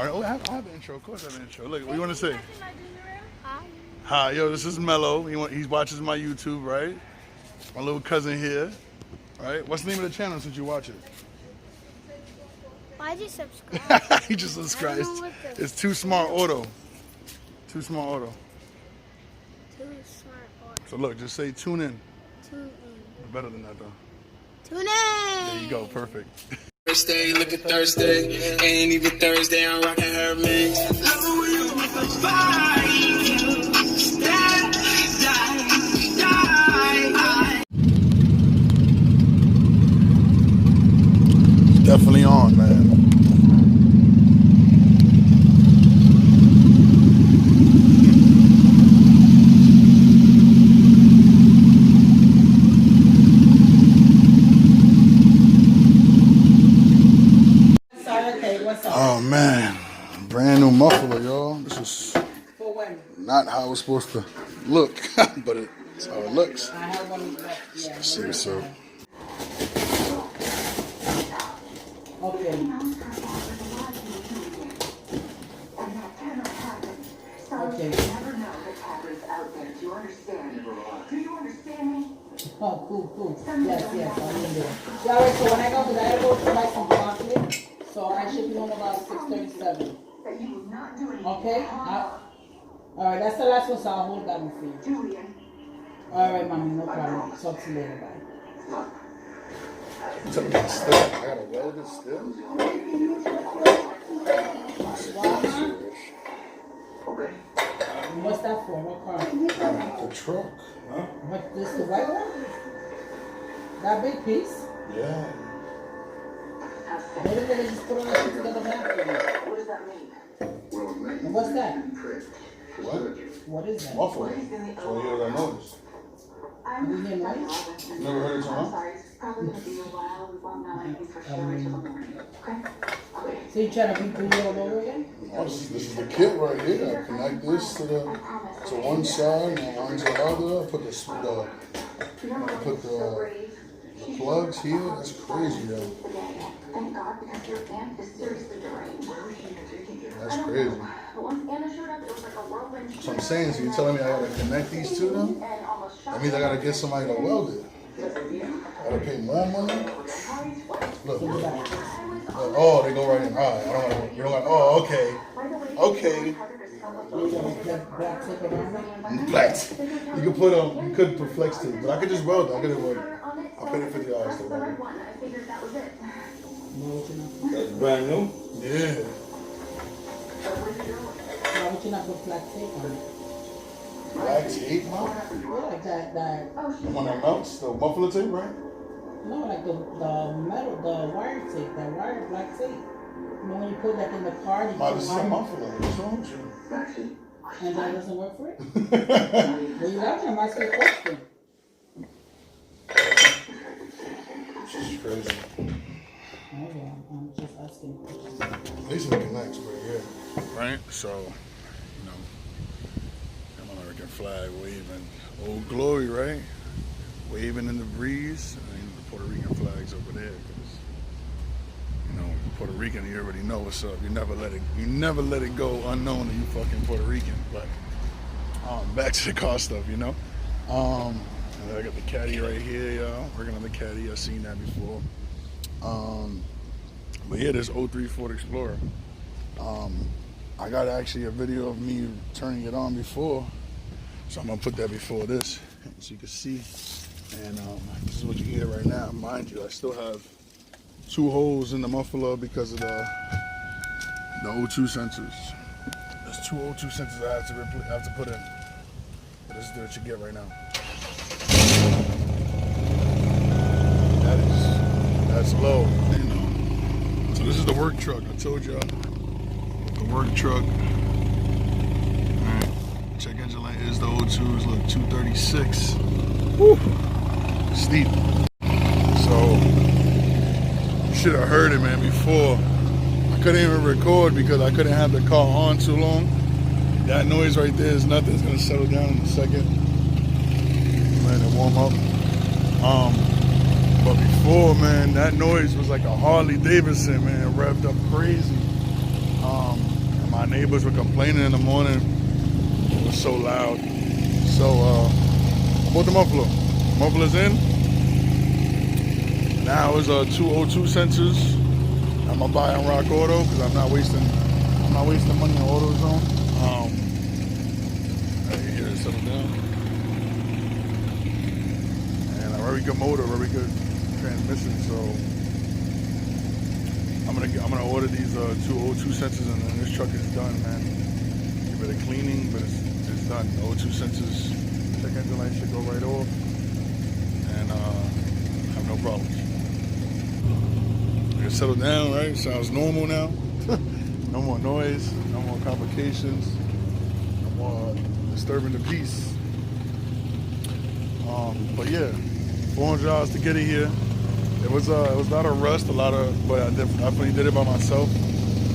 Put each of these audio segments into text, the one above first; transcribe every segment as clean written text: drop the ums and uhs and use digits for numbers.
All right, oh, I have an intro. Of course I have an intro. Look, what do you want to say? Hi, yo, this is Mello. He's watching my YouTube, right? My little cousin here, right? What's the name of the channel since you watch it? Why'd you subscribe? He just subscribed. It's Too Smart Auto. Too Smart Auto. Too Smart Auto. So look, just say tune in. Tune in. Better than that though. Tune in. There you go, perfect. Thursday, look at Thursday. Ain't even Thursday, I'm rocking her mix. Definitely on, man. Oh man, brand new muffler, y'all. This is not how it's supposed to look, but it's how it looks. I have one left, yeah. See, so. Okay. Okay. Oh, cool. Yes, I'm in there. Yeah, all right, so when I go to that, I go to buy some chocolate. So I should be home about 6:37. Okay? All right, that's the last one, so I'll hold that one for you. All right, mommy, no problem. Talk to you later. Bye. I gotta weld it still? What's that for? What car? The truck. Huh? What, this the white one? That big piece? Yeah. Maybe they just put all that shit together now. What does that mean? And what's that? What? What is that? Muffler. So you hear that noise? You hear noise? Never heard it turn on? So you trying to redo it all over again? Oh, this is the kit right here. I connect this to one side and one to the other. Put the plugs here. That's crazy, though. Thank God, because your aunt is seriously deranged. That's crazy. But once Anna showed up, it was like a whirlwind. So I'm saying, so you're telling me I gotta connect these two then? That means I gotta get somebody to weld it. I gotta pay more money? Look. Oh, they go right in. Alright, I don't want. You don't want. Oh, okay. Okay. Black. You could put you could put flex tape, but I could just weld it. I could have welded. I'll pay $50 to weld it. That's brand new? Yeah. Why would you not put black tape on it? Black tape, huh? Yeah, like that. The one that melts, the muffler tape, right? No, like the metal, the wire tape, that wire black tape. You know when you put that in the car, you This put is a muffler. What's wrong with you? and that doesn't work for it? Well, you have to ask me a question. This is crazy. Oh, yeah, I'm just asking questions. At least it connects right here. Right? So, you know, the American flag waving. Old Glory, right? Waving in the breeze. And the Puerto Rican flag's over there. Because, you know, Puerto Rican, you already know what's up. You never let it go unknown that you fucking Puerto Rican. But back to the car stuff, you know? And then I got the caddy right here, y'all. Working on the caddy. I've seen that before. But yeah, this 03 Ford Explorer. I got actually a video of me turning it on before, so I'm gonna put that before this, so you can see. And this is what you hear right now. Mind you, I still have 2 holes in the muffler because of the O2 sensors. There's 2 O2 sensors I have to put in. But this is what you get right now. That's low, you know. So this is the work truck. I told y'all, the work truck. All right, check engine light is the O2s. Look, 236. Woo, steep. So you should have heard it, man. Before I couldn't even record because I couldn't have the car on too long. That noise right there is nothing. It's gonna settle down in a second. Let it warm up. But before, man, that noise was like a Harley Davidson, man, revved up crazy. neighbors were complaining in the morning. It was so loud. So I bought the muffler. Muffler's in. Now it's 202 sensors. I'm gonna buy on Rock Auto because I'm not wasting money on AutoZone. Here it settle down. And a very good motor, very good transmission. So I'm gonna order these 202 sensors, and then this truck is done, man. Give it a cleaning, but it's done. 02 sensors, check engine light should go right off, and have no problems. It's settled down, right? Sounds normal now. No more noise, no more complications, no more disturbing the peace. But yeah, $400 to get it here. It was a lot of rust, but I definitely did it by myself.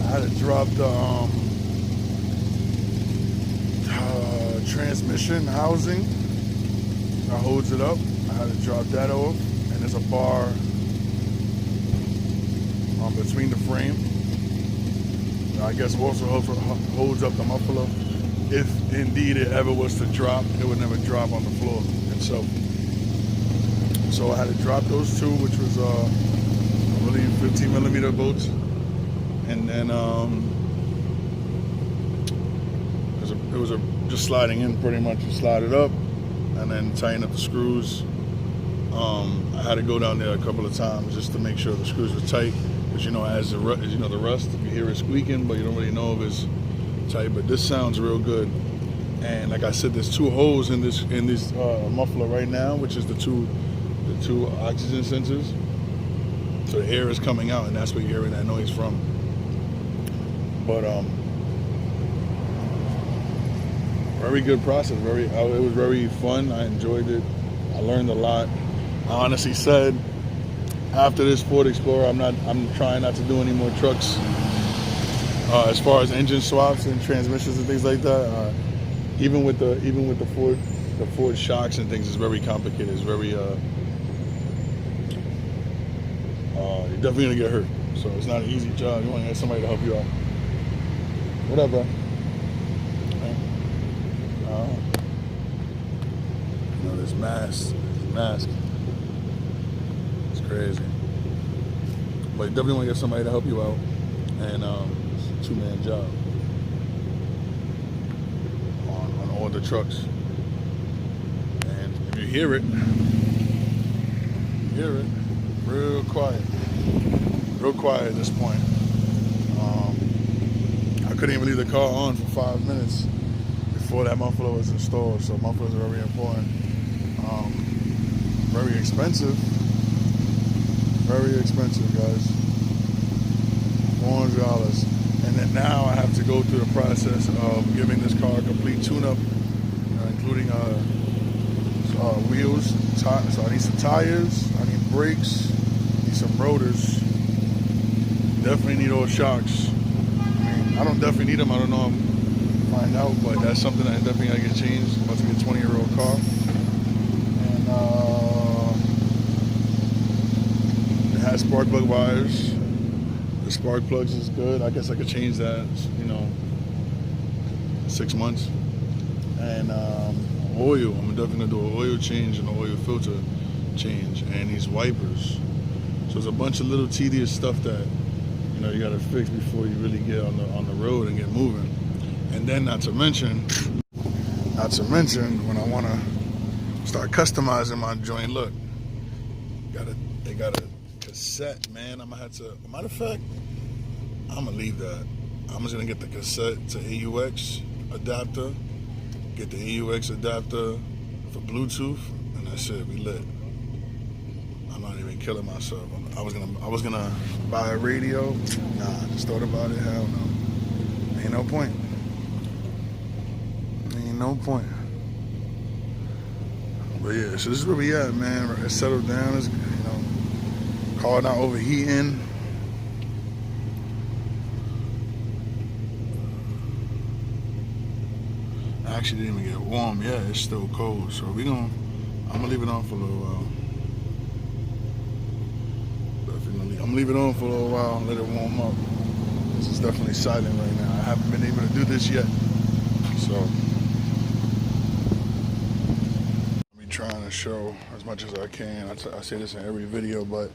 I had to drop the transmission housing that holds it up. I had to drop that off, and there's a bar between the frame. I guess also holds up the muffler. If indeed it ever was to drop, it would never drop on the floor itself. So I had to drop those two, which was really 15 millimeter bolts, and then it was just sliding in pretty much. You slide it up, and then tighten up the screws. I had to go down there a couple of times just to make sure the screws were tight. Because the rust, you hear it squeaking, but you don't really know if it's tight. But this sounds real good. And like I said, there's two holes in this muffler right now, which is the two oxygen sensors. So the air is coming out, and that's where you're hearing that noise from. But very good process. It was very fun. I enjoyed it. I learned a lot. I honestly said, after this Ford Explorer, I'm trying not to do any more trucks as far as engine swaps and transmissions and things like that. Even with the Ford shocks and things, it's very complicated. It's very you're definitely gonna get hurt. So it's not an easy job. You want to have somebody to help you out. What up, bro? This mask. It's crazy. But you definitely want to get somebody to help you out. And it's a two-man job on all the trucks. And if you hear it real quiet at this point. I couldn't even leave the car on for 5 minutes before that muffler was installed. So mufflers are very important. Very expensive, guys. $400. And then now I have to go through the process of giving this car a complete tune-up, including wheels. So I need some tires, I need brakes, I need some rotors. Definitely need all shocks. I don't definitely need them. I don't know. Find out, but that's something that definitely gotta get changed. I'm about to get a 20-year-old car. And it has spark plug wires. The spark plugs is good. I guess I could change that, 6 months. And oil. I'm definitely gonna do an oil change and an oil filter change, and these wipers. So there's a bunch of little tedious stuff that you gotta fix before you really get on the road and get moving. And then not to mention when I wanna start customizing my joint. Look, they got a cassette, man. I'm gonna have to. Matter of fact, I'm gonna leave that. I'm just gonna get the cassette to AUX adapter. Get the AUX adapter for Bluetooth, and that's it. We lit. I'm not even killing myself. I was gonna buy a radio. Nah, I just thought about it. Hell no. Ain't no point. But yeah, so this is where we at, man. It's settled down. It's, car not overheating. I actually didn't even get warm. Yeah, it's still cold. So I'm gonna leave it on for a little while. I'm gonna leave it on for a little while and let it warm up. This is definitely silent right now. I haven't been able to do this yet. So I'm trying to show as much as I can. I say this in every video, but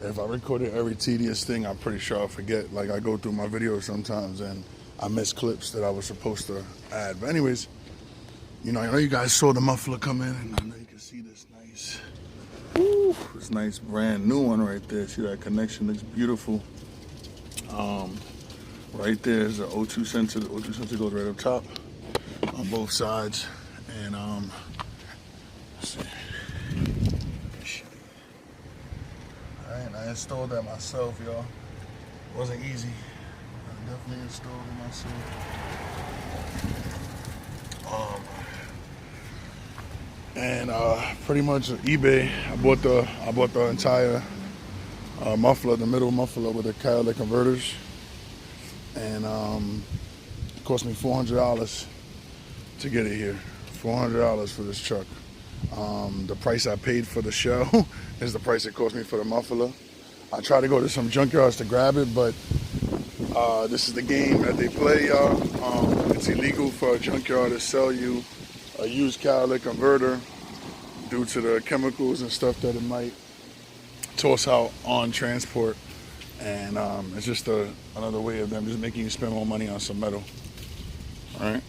if I recorded every tedious thing, I'm pretty sure I'll forget. Like, I go through my videos sometimes and I miss clips that I was supposed to add. But anyways, you know, I know you guys saw the muffler come in, and I know you can see this nice, this nice brand new one right there. See that connection looks beautiful. Right there is the O2 sensor. The O2 sensor goes right up top on both sides. And let's see. Alright, I installed that myself, y'all. It wasn't easy. I definitely installed it myself. And pretty much eBay. I bought the entire muffler, the middle muffler with the catalytic converters, and it cost me $400 to get it here. $400 for this truck. The price I paid for the shell is the price it cost me for the muffler. I tried to go to some junkyards to grab it, but this is the game that they play, y'all. It's illegal for a junkyard to sell you a used catalytic converter due to the chemicals and stuff that it might toss out on transport. And it's just another way of them just making you spend more money on some metal. All right.